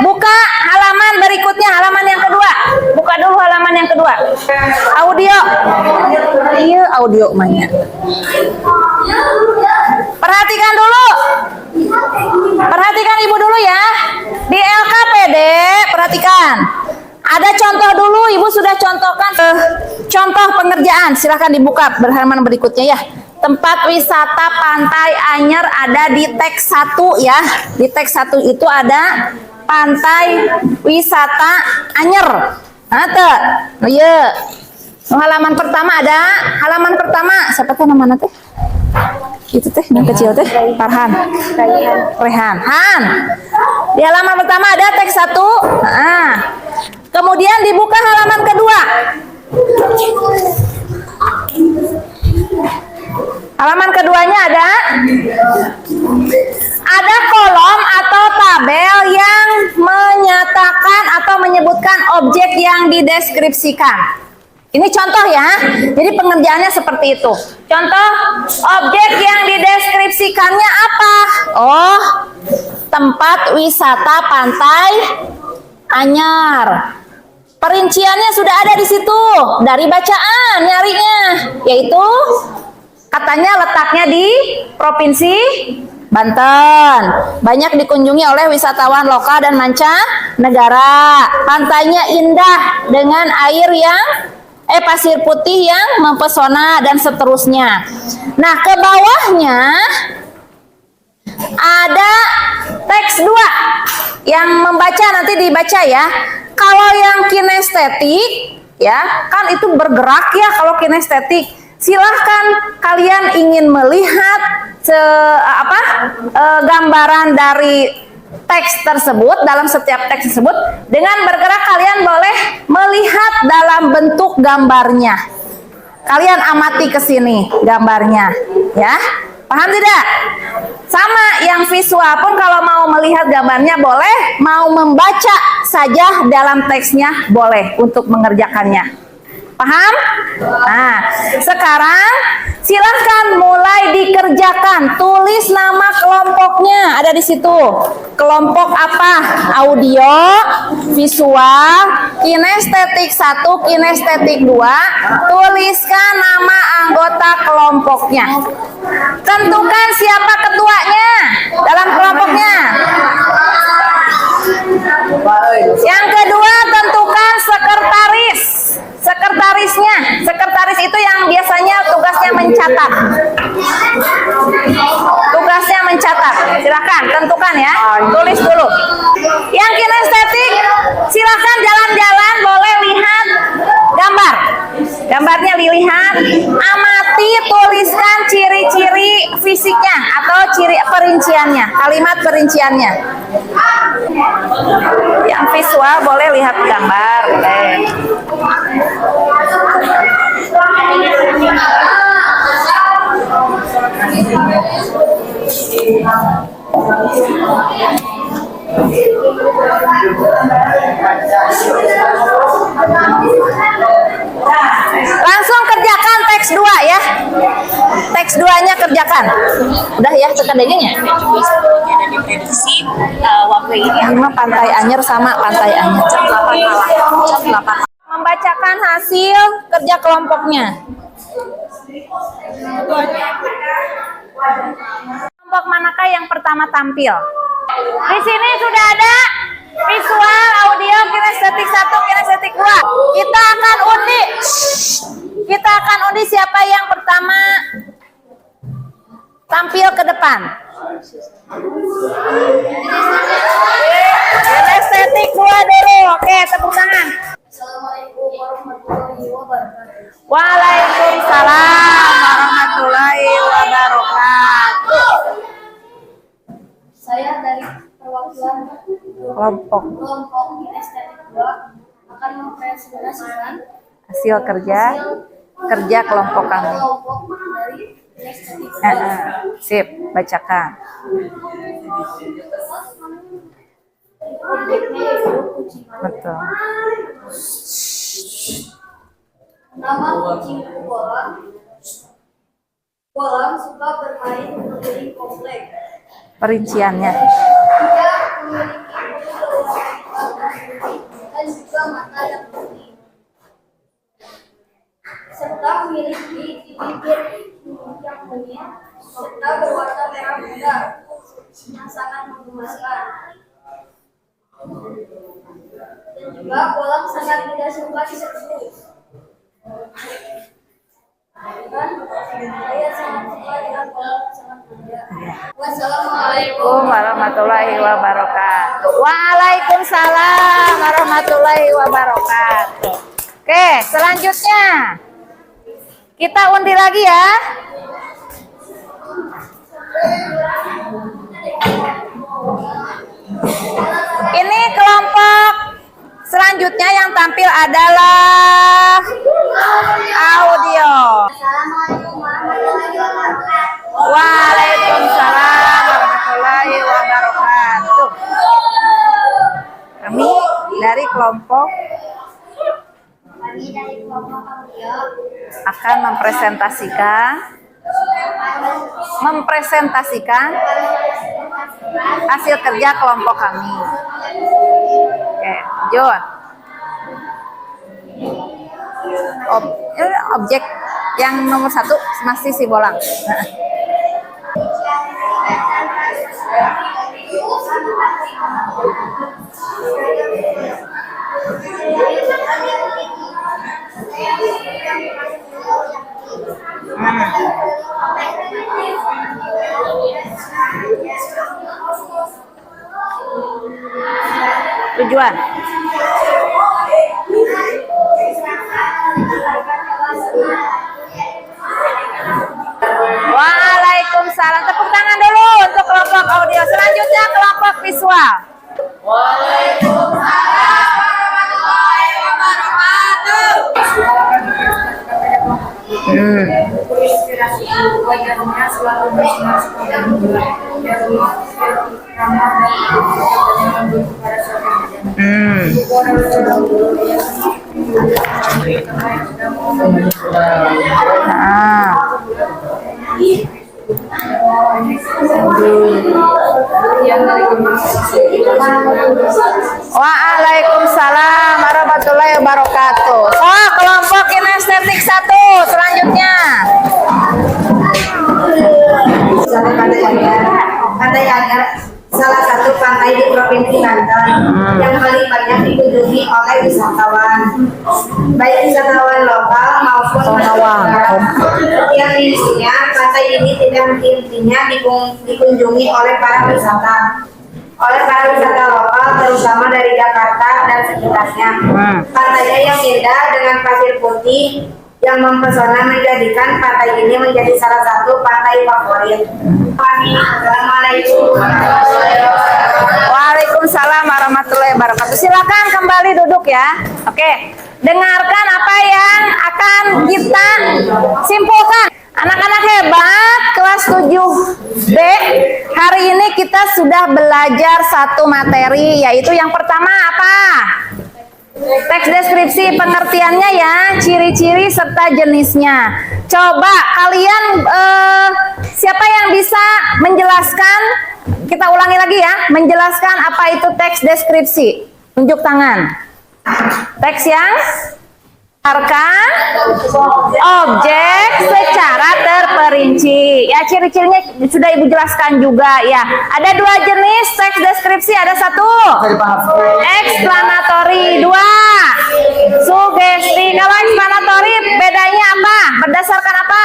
Buka halaman berikutnya, halaman yang kedua. Buka dulu halaman yang kedua. Audio. Iya, audio mana? Perhatikan dulu. Perhatikan Ibu dulu ya. Di LKPD, perhatikan. Ada contoh dulu, Ibu sudah contohkan contoh pengerjaan. Silahkan dibuka halaman berikutnya ya. Tempat wisata Pantai Anyer ada di teks 1 ya. Di teks 1 itu ada Pantai Wisata Anyer. Iya. Halaman pertama ada, halaman pertama siapa tuh namanya teh? Itu teh yang kecil teh, Farhan. Rehan. Han. Di halaman pertama ada teks 1. Kemudian dibuka halaman kedua. Halaman keduanya ada kolom atau tabel yang menyatakan atau menyebutkan objek yang dideskripsikan. Ini contoh ya. Jadi pengerjaannya seperti itu. Contoh objek yang dideskripsikannya apa? Oh, tempat wisata Pantai Anyer. Perinciannya sudah ada di situ dari bacaan nyarinya, yaitu katanya letaknya di Provinsi Banten. Banyak dikunjungi oleh wisatawan lokal dan mancanegara. Pantainya indah dengan air yang pasir putih yang mempesona dan seterusnya. Nah, ke bawahnya ada teks 2 yang membaca, nanti dibaca ya. Kalau yang kinestetik ya, kan itu bergerak ya kalau kinestetik. Silahkan kalian ingin melihat gambaran dari teks tersebut, dalam setiap teks tersebut, dengan bergerak kalian boleh melihat dalam bentuk gambarnya. Kalian amati ke sini gambarnya, ya. Paham tidak? Sama yang visual pun kalau mau melihat gambarnya boleh, mau membaca saja dalam teksnya boleh untuk mengerjakannya. Paham? Nah, sekarang silahkan mulai dikerjakan. Tulis nama kelompoknya, ada di situ. Kelompok apa? Audio, visual, kinestetik 1, kinestetik 2, tuliskan nama anggota kelompoknya. Tentukan siapa ketuanya dalam kelompoknya. Yang kedua, tentukan sekretaris. Sekretarisnya, sekretaris itu yang biasanya tugasnya mencatat. Tugasnya mencatat. Silakan tentukan ya. Tulis dulu. Yang kinestetik, silakan jalan-jalan, boleh lihat gambar. Gambarnya dilihat, amati, tuliskan ciri-ciri fisiknya atau ciri perinciannya, kalimat perinciannya. Yang visual boleh lihat gambar, boleh. Langsung kerjakan teks 2 ya. Teks 2-nya kerjakan. Udah ya, sekadangnya. Ini Pantai Anyer sama Pantai Anyer. Membacakan hasil kerja kelompoknya. Kelompok manakah yang pertama tampil? Di sini sudah ada visual, audio, kinestetik 1, kinestetik 2. Kita akan undi. Kita akan undi siapa yang pertama tampil ke depan. Kinestetik 2 dulu. Oke, tepuk tangan. Assalamualaikum warahmatullahi wabarakatuh. Waalaikumsalam warahmatullahi wabarakatuh. Saya dari perwakilan Kelompok kelompok kinestetik 2 akan mempresentasikan hasil kerja kelompok kami. kelompok dari kinestetik 2. Sip, bacakan. Objeknya yaitu kucing. Betul. Nama kucing Bolang. Bolang suka bermain keliling komplek. Perinciannya. Dia memiliki bulu dan juga mata yang putih, serta memiliki bibir yang kuning serta berwarna merah muda yang sangat menggemaskan. Dan juga Bolang sangat tidak suka disentuh. Saya sangat suka dengan Bolang, sangat muda. Wassalamualaikum Warahmatullahi wabarakatuh. Waalaikumsalam warahmatullahi wabarakatuh. Oke, selanjutnya kita undi lagi ya. Ini kelompok selanjutnya yang tampil adalah audio. Assalamualaikum warahmatullahi wabarakatuh. Waalaikumsalam warahmatullahi wabarakatuh. Kami dari kelompok Kami dari kelompok audio akan mempresentasikan hasil kerja kelompok kami. Oke, lanjut. Objek yang nomor 1 masih si bolang. Tujuan. Waalaikumsalam. Tepuk tangan dulu untuk kelompok audio. Selanjutnya kelompok visual. Waalaikumsalam warahmatullahi wabarakatuh. Wajahnya selalu bersinar Waalaikumsalam wabarakatuh. Oh, kelompok kinestetik 1 selanjutnya. Pantai Anyar, salah satu pantai di Provinsi Banten yang paling banyak dikunjungi oleh wisatawan, baik wisatawan lokal maupun mancanegara. Yang intinya, pantai ini tidak henti-hentinya dikunjungi oleh para wisata lokal, terutama dari Jakarta dan sekitarnya. Pantainya yang indah dengan pasir putih yang mempesona menjadikan pantai ini menjadi salah satu pantai favorit. Assalamualaikum. Waalaikumsalam warahmatullahi wabarakatuh. Silakan kembali duduk ya. Oke, dengarkan apa yang akan kita simpulkan. Anak-anak hebat kelas 7B, hari ini kita sudah belajar satu materi, yaitu yang pertama apa? Teks deskripsi, pengertiannya ya, ciri-ciri serta jenisnya. Coba kalian siapa yang bisa menjelaskan? Kita ulangi lagi ya, menjelaskan apa itu teks deskripsi. Tunjuk tangan. Teks yang menggambarkan objek secara terperinci. Ya, ciri-cirinya sudah Ibu jelaskan juga ya. Ada 2 jenis teks deskripsi, ada 1 eksplanatori, 2 sugesti. Kalau eksplanatori bedanya apa? Berdasarkan apa?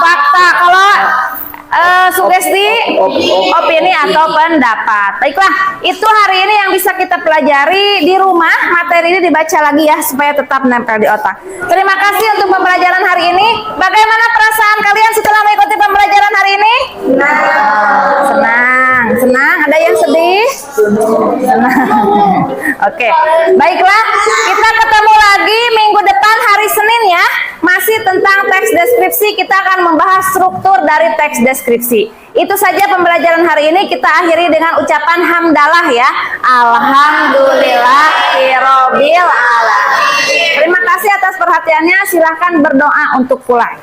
Fakta. Kalau sugesti, opini atau pendapat. Baiklah, itu hari ini yang bisa kita pelajari di rumah. Materi ini dibaca lagi ya supaya tetap nempel di otak. Terima kasih untuk pembelajaran hari ini. Bagaimana perasaan kalian setelah mengikuti pembelajaran hari ini? Senang. Ada yang sedih? Senang. Oke, baiklah. Kita ketemu lagi minggu depan hari Senin ya. Masih tentang teks deskripsi, kita akan membahas struktur dari teks deskripsi. Itu saja pembelajaran hari ini, kita akhiri dengan ucapan hamdalah ya. Alhamdulillahirabbil alamin. Terima kasih atas perhatiannya, silahkan berdoa untuk pulang.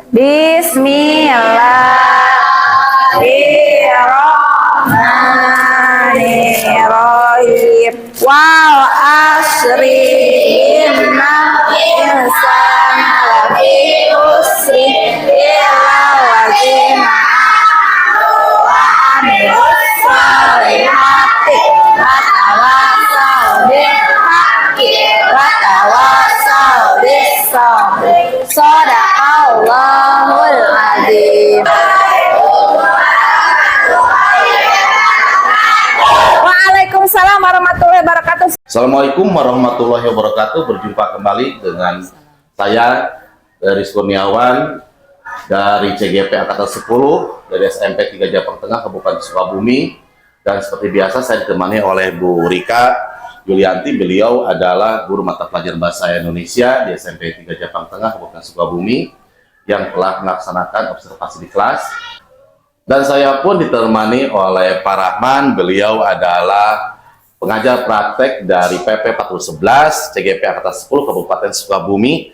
Bismillahirrahmanirrahim. Wal asri innal insana lafi khusri illa allazina amanu wa amilus solihati wa tawasaw bil haqqi wa tawasaw bis sabr. Shadaqallahul adzim. Waalaikumsalam warahmatullahi wabarakatuh. Assalamualaikum warahmatullahi wabarakatuh. Berjumpa kembali dengan saya Rizky Kurniawan dari CGP Angkatan 10 dari SMP 3 Japang Tengah Kabupaten Sukabumi, dan seperti biasa saya ditemani oleh Bu Rika Yulianti. Beliau adalah guru mata pelajaran bahasa Indonesia di SMP 3 Japang Tengah Kabupaten Sukabumi yang telah melaksanakan observasi di kelas. Dan saya pun ditemani oleh Pak Rahman. Beliau adalah pengajar praktek dari PP 4011 CGP Angkatan 10 Kabupaten Sukabumi.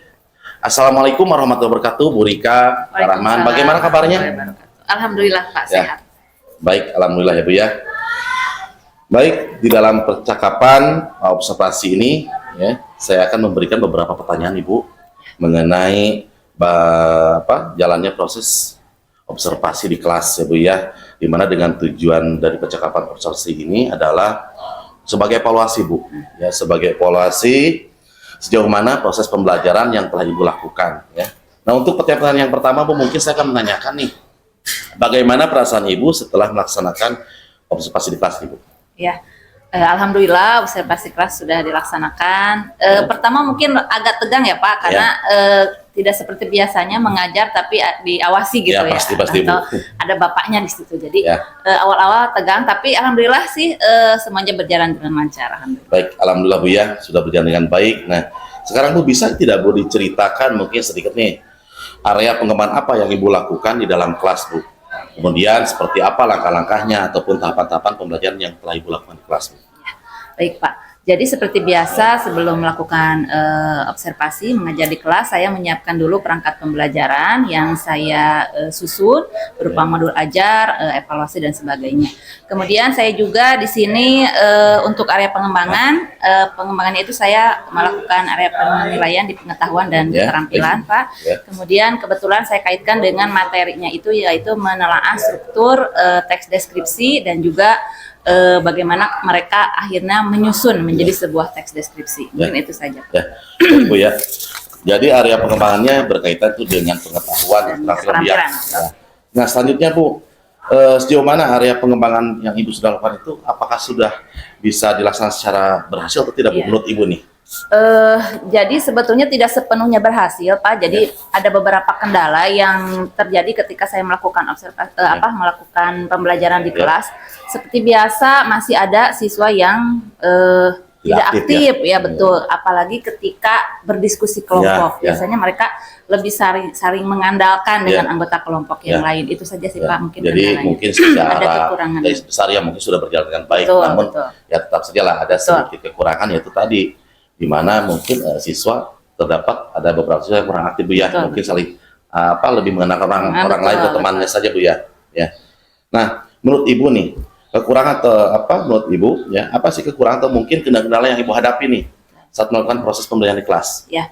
Assalamualaikum warahmatullahi wabarakatuh, Bu Rika, Pak Rahman. Bagaimana kabarnya? Alhamdulillah Pak, sehat. Baik, alhamdulillah ya Bu ya. Baik, di dalam percakapan observasi ini ya, saya akan memberikan beberapa pertanyaan Ibu mengenai jalannya proses observasi di kelas ya Bu ya, dimana dengan tujuan dari percakapan observasi ini adalah sebagai evaluasi Bu ya, sebagai evaluasi sejauh mana proses pembelajaran yang telah Ibu lakukan ya. Nah, untuk pertanyaan yang pertama Bu, mungkin saya akan menanyakan nih, bagaimana perasaan Ibu setelah melaksanakan observasi di kelas Ibu? Ya, alhamdulillah observasi kelas sudah dilaksanakan. Pertama mungkin agak tegang ya Pak, karena tidak seperti biasanya mengajar tapi diawasi gitu ya. Pasti, atau Bu. ada bapaknya di situ. Jadi awal-awal tegang, tapi alhamdulillah sih semuanya berjalan dengan lancar. Alhamdulillah. Baik, alhamdulillah Bu ya, sudah berjalan dengan baik. Nah, sekarang Bu bisa tidak Bu diceritakan mungkin sedikit nih area pengembangan apa yang Ibu lakukan di dalam kelas Bu? Kemudian seperti apa langkah-langkahnya ataupun tahapan-tahapan pembelajaran yang telah Ibu lakukan di kelas Bu? Baik Pak. Jadi seperti biasa sebelum melakukan observasi mengajar di kelas, saya menyiapkan dulu perangkat pembelajaran yang saya susun berupa modul ajar, evaluasi dan sebagainya. Kemudian saya juga di sini untuk area pengembangan, pengembangannya itu saya melakukan area penilaian di pengetahuan dan keterampilan, Pak. Kemudian kebetulan saya kaitkan dengan materinya itu yaitu menelaah struktur teks deskripsi dan juga bagaimana mereka akhirnya menyusun menjadi sebuah teks deskripsi. Mungkin itu saja, Pak. Bu ya. Jadi area pengembangannya berkaitan tuh dengan pengetahuan dan keterampilan. Nah, selanjutnya Bu, sejauh mana area pengembangan yang Ibu sudah lakukan itu, apakah sudah bisa dilaksanakan secara berhasil atau tidak Bu, menurut Ibu nih? Jadi sebetulnya tidak sepenuhnya berhasil, Pak. Jadi ada beberapa kendala yang terjadi ketika saya melakukan observasi, melakukan pembelajaran di kelas. Seperti biasa masih ada siswa yang tidak aktif, ya betul. Apalagi ketika berdiskusi kelompok, biasanya mereka lebih saling mengandalkan dengan anggota kelompok yang lain. Itu saja sih Pak, mungkin jadi kendalanya. mungkin secara ada kekurangan. garis besar ya mungkin sudah berjalan dengan baik, Betul, namun betul. ya tetap saja lah ada sedikit kekurangan, yaitu tadi di mana mungkin siswa terdapat ada beberapa siswa yang kurang aktif Bu ya, mungkin saling lebih mengenal orang lain atau temannya saja Bu ya. Nah, menurut Ibu nih kekurangan atau menurut Ibu ya, apa sih kekurangan atau mungkin kendala-kendala yang Ibu hadapi nih saat melakukan proses pembelajaran di kelas? Ya,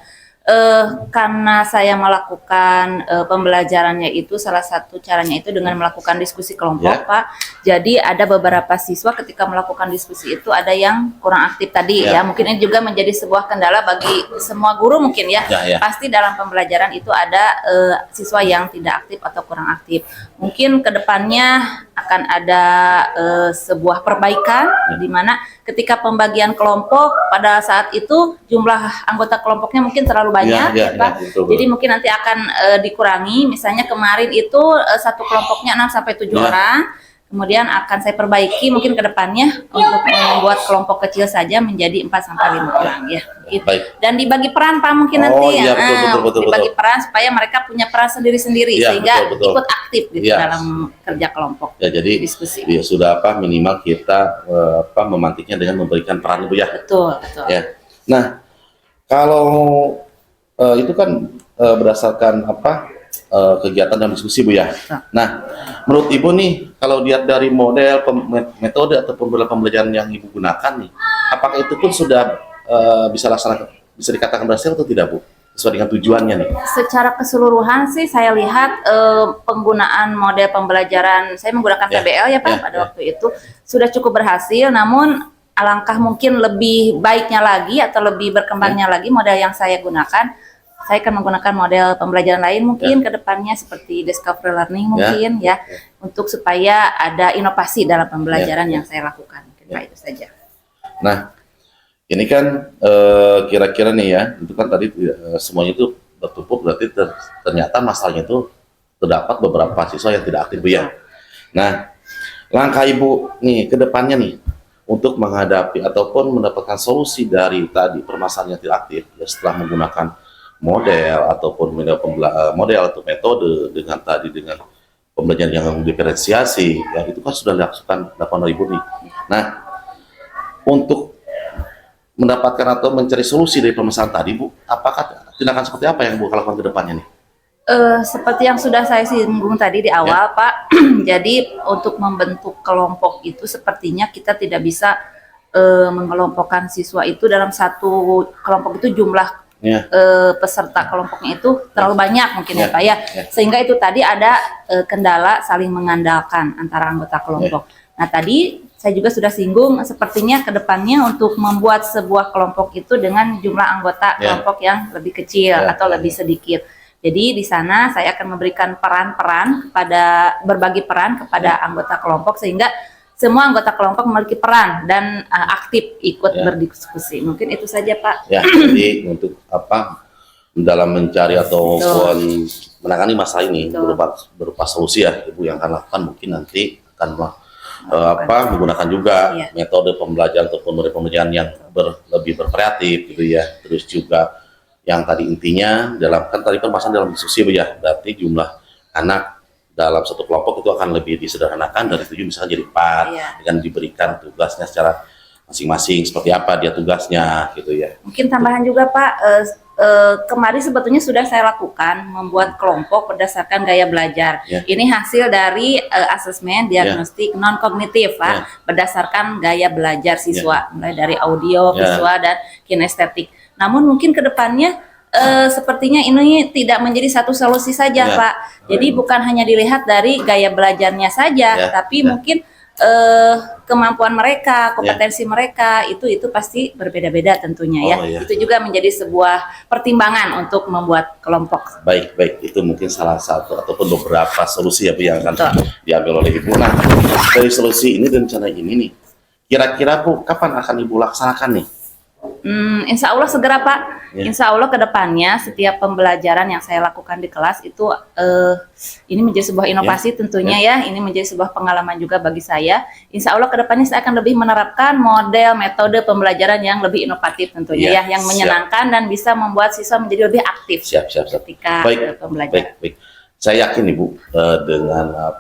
karena saya melakukan pembelajarannya itu salah satu caranya itu dengan melakukan diskusi kelompok, Pak. Jadi ada beberapa siswa ketika melakukan diskusi itu ada yang kurang aktif tadi ya. Mungkin ini juga menjadi sebuah kendala bagi semua guru mungkin ya. Pasti dalam pembelajaran itu ada siswa yang tidak aktif atau kurang aktif. Mungkin kedepannya akan ada sebuah perbaikan di mana ketika pembagian kelompok pada saat itu jumlah anggota kelompoknya mungkin terlalu banyak, Pak. Betul. Jadi mungkin nanti akan dikurangi. Misalnya kemarin itu satu kelompoknya 6 sampai 7 orang. Kemudian akan saya perbaiki mungkin ke depannya untuk membuat kelompok kecil saja menjadi 4 sampai 5 orang ya. Gitu. Dan dibagi peran Pak mungkin nanti betul, dibagi peran supaya mereka punya peran sendiri-sendiri sehingga ikut aktif gitu dalam kerja kelompok. Ya, jadi diskusi. Ya, sudah minimal kita memantiknya dengan memberikan peran Bu ya. Betul. Ya. Nah, kalau itu kan berdasarkan kegiatan dan diskusi Bu ya. Nah, menurut Ibu nih kalau lihat dari model metode ataupun model pembelajaran yang Ibu gunakan nih, apakah itu pun sudah bisa dikatakan berhasil atau tidak Bu? Sesuai dengan tujuannya nih. Secara keseluruhan sih saya lihat penggunaan model pembelajaran saya menggunakan PBL ya Pak pada waktu itu sudah cukup berhasil, namun alangkah mungkin lebih baiknya lagi atau lebih berkembangnya lagi model yang saya gunakan. Saya akan menggunakan model pembelajaran lain mungkin ke depannya seperti discovery learning mungkin untuk supaya ada inovasi dalam pembelajaran yang saya lakukan. Mungkin Pak itu saja. Nah, ini kan kira-kira nih ya, itu kan tadi semuanya itu bertumpuk berarti ternyata masalahnya itu terdapat beberapa siswa yang tidak aktif Bu ya. Nah, langkah Ibu nih ke depannya nih untuk menghadapi ataupun mendapatkan solusi dari tadi permasalahan yang tidak aktif ya, setelah menggunakan model ataupun model atau metode dengan pembelajaran yang diferensiasi ya, itu kan sudah dilakukan 8.000 nih. Nah, untuk mendapatkan atau mencari solusi dari permasalahan tadi Bu, apakah tindakan seperti apa yang Bu lakukan ke depannya nih? Seperti yang sudah saya singgung tadi di awal Pak, jadi untuk membentuk kelompok itu sepertinya kita tidak bisa mengelompokkan siswa itu dalam satu kelompok itu jumlah peserta kelompoknya itu terlalu banyak mungkin ya Pak ya, sehingga itu tadi ada kendala saling mengandalkan antara anggota kelompok. Nah tadi saya juga sudah singgung sepertinya kedepannya untuk membuat sebuah kelompok itu dengan jumlah anggota kelompok yang lebih kecil atau lebih sedikit. Jadi di sana saya akan memberikan peran-peran berbagi peran kepada anggota kelompok sehingga semua anggota kelompok memiliki peran dan aktif ikut berdiskusi. Mungkin itu saja Pak. Ya, jadi untuk dalam mencari ataupun menangani masalah ini berupa solusi ya Ibu yang akan lakukan, mungkin nanti akan menggunakan juga metode pembelajaran ataupun metode pembelajaran yang lebih berkreatif gitu ya. Terus juga yang tadi intinya tadi permasalahan dalam diskusi Bu ya, berarti jumlah anak dalam satu kelompok itu akan lebih disederhanakan dari 7 misalnya jadi 4 dengan diberikan tugasnya secara masing-masing seperti apa dia tugasnya gitu ya. Mungkin tambahan juga Pak, kemarin sebetulnya sudah saya lakukan membuat kelompok berdasarkan gaya belajar. Ya. Ini hasil dari asesmen diagnostik non kognitif Pak, berdasarkan gaya belajar siswa, mulai dari audio, visual dan kinestetik. Namun mungkin kedepannya sepertinya ini tidak menjadi satu solusi saja Pak. Jadi bukan hanya dilihat dari gaya belajarnya saja, tapi mungkin kemampuan mereka, kompetensi mereka itu pasti berbeda-beda tentunya Itu juga menjadi sebuah pertimbangan untuk membuat kelompok. Baik, itu mungkin salah satu ataupun beberapa solusi ya Bu yang akan diambil oleh Ibu. Nah, dari solusi ini dan rencana ini nih, kira-kira Bu kapan akan Ibu laksanakan nih? Insya Allah segera Pak. Insya Allah kedepannya setiap pembelajaran yang saya lakukan di kelas itu ini menjadi sebuah inovasi tentunya ini menjadi sebuah pengalaman juga bagi saya. Insya Allah kedepannya saya akan lebih menerapkan model metode pembelajaran yang lebih inovatif tentunya yang menyenangkan dan bisa membuat siswa menjadi lebih aktif ketika pembelajaran. Baik. Saya yakin Ibu dengan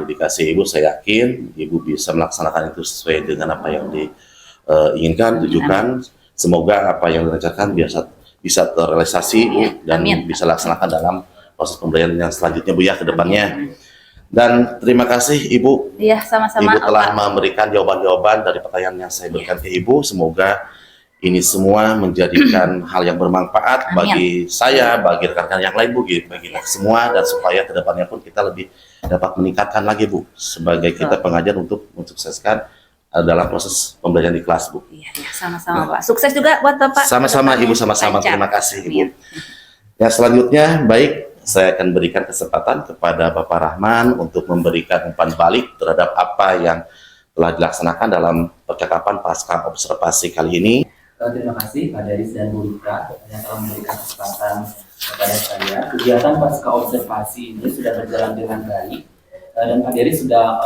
dedikasi Ibu, saya yakin Ibu bisa melaksanakan itu sesuai dengan apa yang diinginkan, tujukan. Semoga apa yang direncanakan bisa terrealisasi dan bisa laksanakan dalam proses pembelajaran yang selanjutnya Bu ya ke depannya. Dan terima kasih Ibu. Iya, sama-sama. Ibu telah memberikan jawaban-jawaban dari pertanyaan yang saya berikan ke Ibu. Semoga ini semua menjadikan hal yang bermanfaat bagi saya, bagi rekan-rekan yang lain Bu, bagi kita semua, dan supaya ke depannya pun kita lebih dapat meningkatkan lagi Bu sebagai kita pengajar untuk mensukseskan dalam proses pembelajaran di kelas Bu. Iya, sama-sama Pak. Sukses juga buat Bapak. Sama-sama Ibu, sama-sama. Terima kasih Ibu. Ya, selanjutnya baik, saya akan berikan kesempatan kepada Bapak Rahman untuk memberikan umpan balik terhadap apa yang telah dilaksanakan dalam percakapan pasca observasi kali ini. Terima kasih Pak Deris dan Bu Rika yang telah memberikan kesempatan kepada saya. Kegiatan pasca observasi ini sudah berjalan dengan baik dan Pak Deris sudah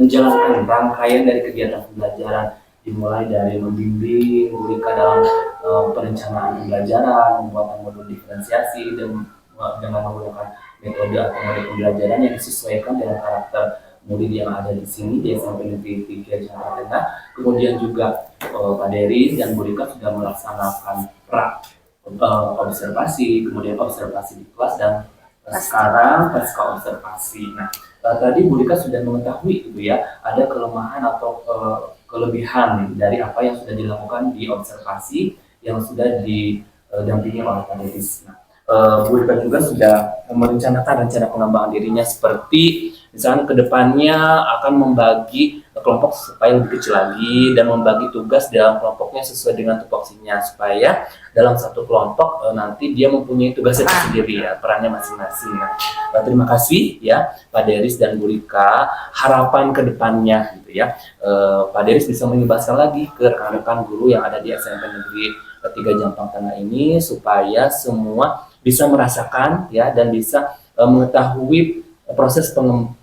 menjalankan rangkaian dari kegiatan pembelajaran, dimulai dari membimbing Bu Rika dalam perencanaan pembelajaran, pembuatan modul diferensiasi dan dengan menggunakan metode atau model pembelajaran yang disesuaikan dengan karakter murid yang ada di sini di SMP Negeri 3 Jakarta Tengah. Kemudian juga Pak Deris dan Bu Rika sudah melaksanakan observasi, kemudian observasi di kelas dan sekarang pasca observasi. Nah, tadi Bu Rika sudah mengetahui gitu ya, ada kelemahan atau kelebihan dari apa yang sudah dilakukan di observasi yang sudah didampingi oleh Pak Deris. Nah, Bu Rika juga sudah merencanakan rencana pengembangan dirinya seperti misalnya kedepannya akan membagi kelompok supaya lebih kecil lagi dan membagi tugas dalam kelompoknya sesuai dengan tupoksinya supaya dalam satu kelompok nanti dia mempunyai tugasnya sendiri ya, perannya masing-masing. Nah, terima kasih ya Pak Deris dan Bu Rika. Harapan kedepannya gitu ya, Pak Deris bisa mengimbaskan lagi ke rekan-rekan guru yang ada di SMP Negeri 3 Jampang Tengah ini supaya semua bisa merasakan ya dan bisa mengetahui proses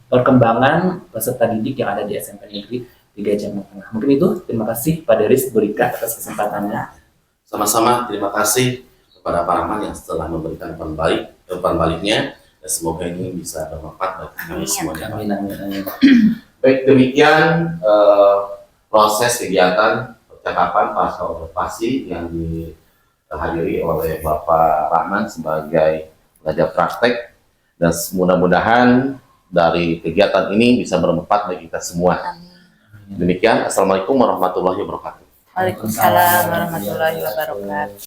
perkembangan peserta didik yang ada di SMP Negeri 3 Jampang Tengah. Mungkin itu, terima kasih Pak Deris, Bu Rika atas kesempatannya. Sama-sama, terima kasih kepada Pak Rahman yang setelah memberikan umpan baliknya, dan semoga ini bisa bermanfaat bagi kami semuanya. Amin. Baik, demikian proses kegiatan percakapan pasca observasi yang dihadiri oleh Bapak Rahman sebagai pelajar praktek, dan mudah-mudahan dari kegiatan ini bisa bermanfaat bagi kita semua. Demikian, Assalamualaikum warahmatullahi wabarakatuh. Waalaikumsalam warahmatullahi wabarakatuh.